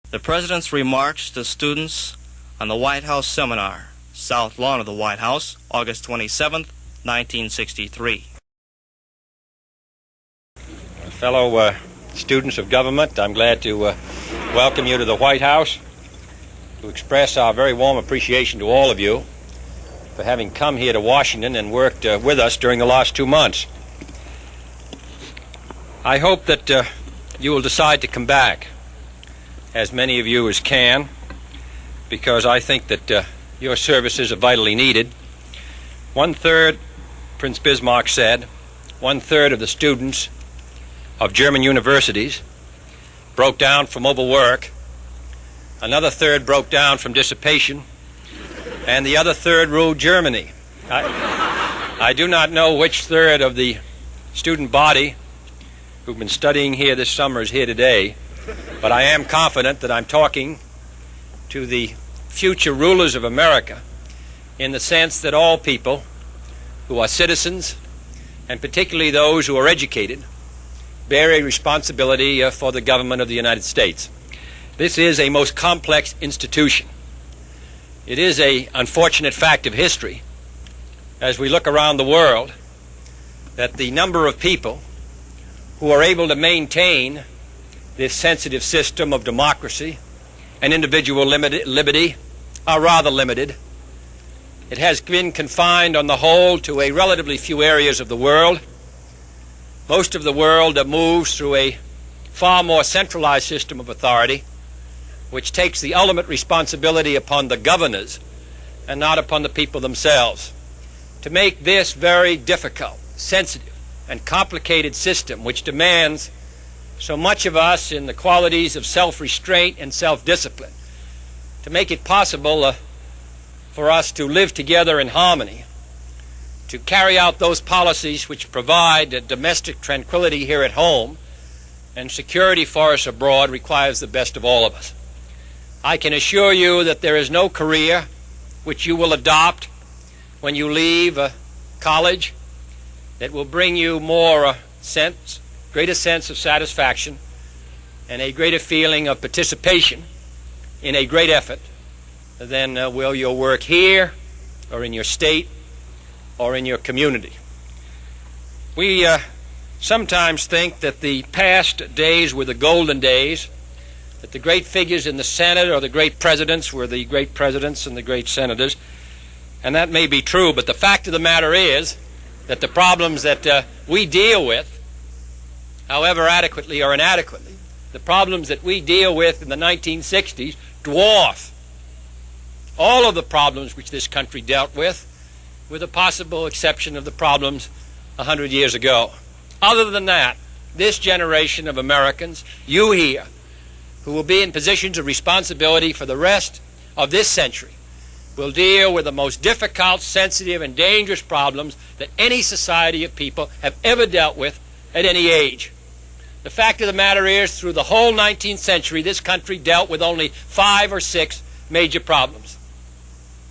The President's remarks to students on the White House seminar, South Lawn of the White House, August 27, 1963. Fellow students of government, I'm glad to welcome you to the White House, to express our very warm appreciation to all of you for having come here to Washington and worked with us during the last 2 months. I hope that you will decide to come back, as many of you as can, because I think that your services are vitally needed. 1/3, Prince Bismarck said, 1/3 of the students of German universities broke down from overwork, another third broke down from dissipation, and the other third ruled Germany. I do not know which third of the student body who've been studying here this summer is here today, but I am confident that I'm talking to the future rulers of America in the sense that all people who are citizens, and particularly those who are educated, bear a responsibility for the government of the United States. This is a most complex institution. It is an unfortunate fact of history, as we look around the world, that the number of people who are able to maintain this sensitive system of democracy and individual liberty are rather limited. It has been confined on the whole to a relatively few areas of the world. Most of the world moves through a far more centralized system of authority, which takes the ultimate responsibility upon the governors and not upon the people themselves. To make this very difficult, sensitive, and complicated system, which demands so much of us in the qualities of self-restraint and self-discipline, to make it possible for us to live together in harmony, to carry out those policies which provide domestic tranquility here at home and security for us abroad, requires the best of all of us. I can assure you that there is no career which you will adopt when you leave college that will bring you greater sense of satisfaction and a greater feeling of participation in a great effort than will your work here or in your state or in your community. We sometimes think that the past days were the golden days, that the great figures in the Senate or the great presidents were the great presidents and the great senators, and that may be true, but the fact of the matter is that the problems that we deal with, however adequately or inadequately, the problems that we deal with in the 1960s dwarf all of the problems which this country dealt with the possible exception of the problems 100 years ago. Other than that, this generation of Americans, you here, who will be in positions of responsibility for the rest of this century, will deal with the most difficult, sensitive, and dangerous problems that any society of people have ever dealt with at any age. The fact of the matter is, through the whole 19th century, this country dealt with only 5 or 6 major problems.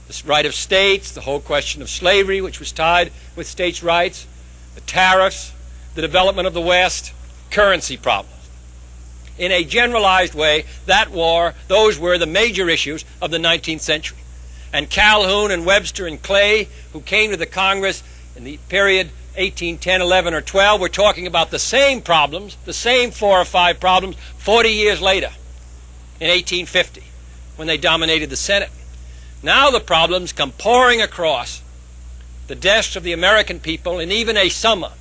The right of states, the whole question of slavery, which was tied with states' rights, the tariffs, the development of the West, currency problems. In a generalized way, those were the major issues of the 19th century. And Calhoun and Webster and Clay, who came to the Congress in the period 1810, 11, or 12, were talking about the same problems, the same 4 or 5 problems, 40 years later, in 1850, when they dominated the Senate. Now the problems come pouring across the desks of the American people in even a summer,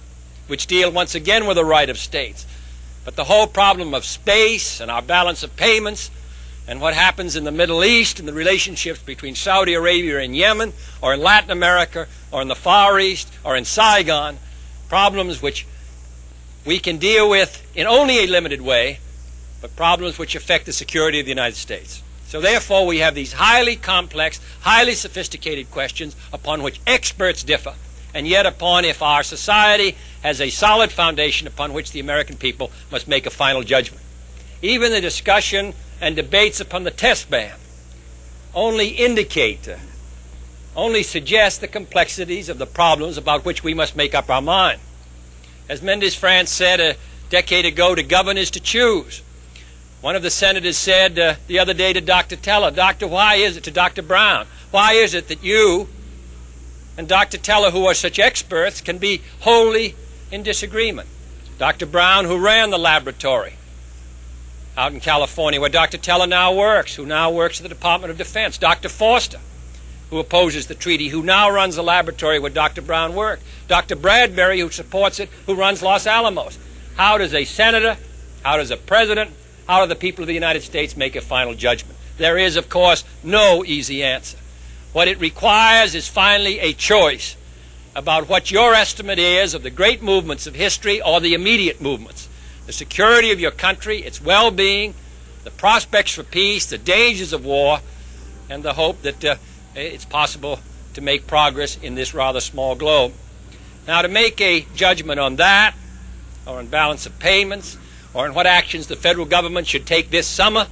which deal once again with the right of states. But the whole problem of space and our balance of payments and what happens in the Middle East and the relationships between Saudi Arabia and Yemen, or in Latin America, or in the Far East, or in Saigon, problems which we can deal with in only a limited way, but problems which affect the security of the United States. So therefore we have these highly complex, highly sophisticated questions upon which experts differ, and yet upon if our society has a solid foundation upon which the American people must make a final judgment. Even the discussion and debates upon the test ban only suggest the complexities of the problems about which we must make up our mind. As Mendes France said a decade ago, to govern is to choose. One of the senators said the other day to Dr. Teller, Doctor, why is it, to Dr. Brown, why is it that you and Dr. Teller, who are such experts, can be wholly in disagreement? Dr. Brown, who ran the laboratory out in California, where Dr. Teller now works, who now works at the Department of Defense. Dr. Forster, who opposes the treaty, who now runs the laboratory where Dr. Brown worked. Dr. Bradbury, who supports it, who runs Los Alamos. How does a senator, how does a president, how do the people of the United States make a final judgment? There is, of course, no easy answer. What it requires is finally a choice about what your estimate is of the great movements of history or the immediate movements. The security of your country, its well-being, the prospects for peace, the dangers of war, and the hope that it's possible to make progress in this rather small globe. Now, to make a judgment on that, or on balance of payments, or on what actions the federal government should take this summer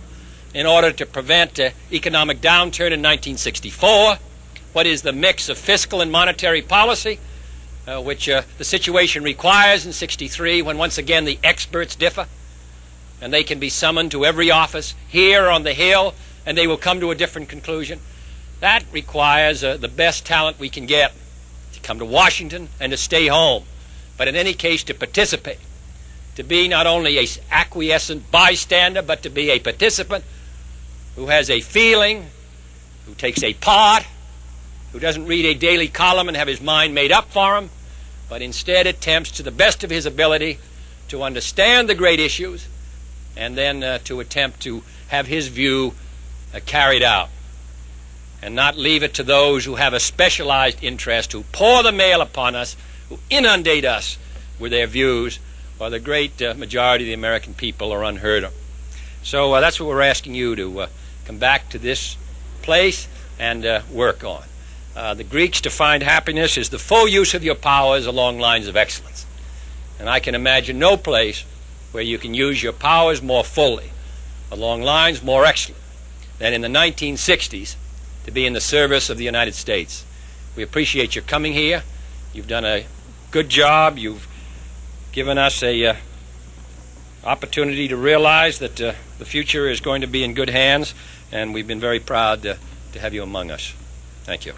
in order to prevent economic downturn in 1964, what is the mix of fiscal and monetary policy, which the situation requires in 63, when once again the experts differ, and they can be summoned to every office here on the Hill, and they will come to a different conclusion. That requires the best talent we can get to come to Washington and to stay home, but in any case to participate, to be not only an acquiescent bystander, but to be a participant who has a feeling, who takes a part, who doesn't read a daily column and have his mind made up for him, but instead attempts to the best of his ability to understand the great issues and then to attempt to have his view carried out, and not leave it to those who have a specialized interest, who pour the mail upon us, who inundate us with their views, while the great majority of the American people are unheard of. So that's what we're asking you to come back to this place and work on. The Greeks define happiness as the full use of your powers along lines of excellence. And I can imagine no place where you can use your powers more fully, along lines more excellent, than in the 1960s to be in the service of the United States. We appreciate your coming here. You've done a good job. You've given us a opportunity to realize that the future is going to be in good hands, and we've been very proud to have you among us. Thank you.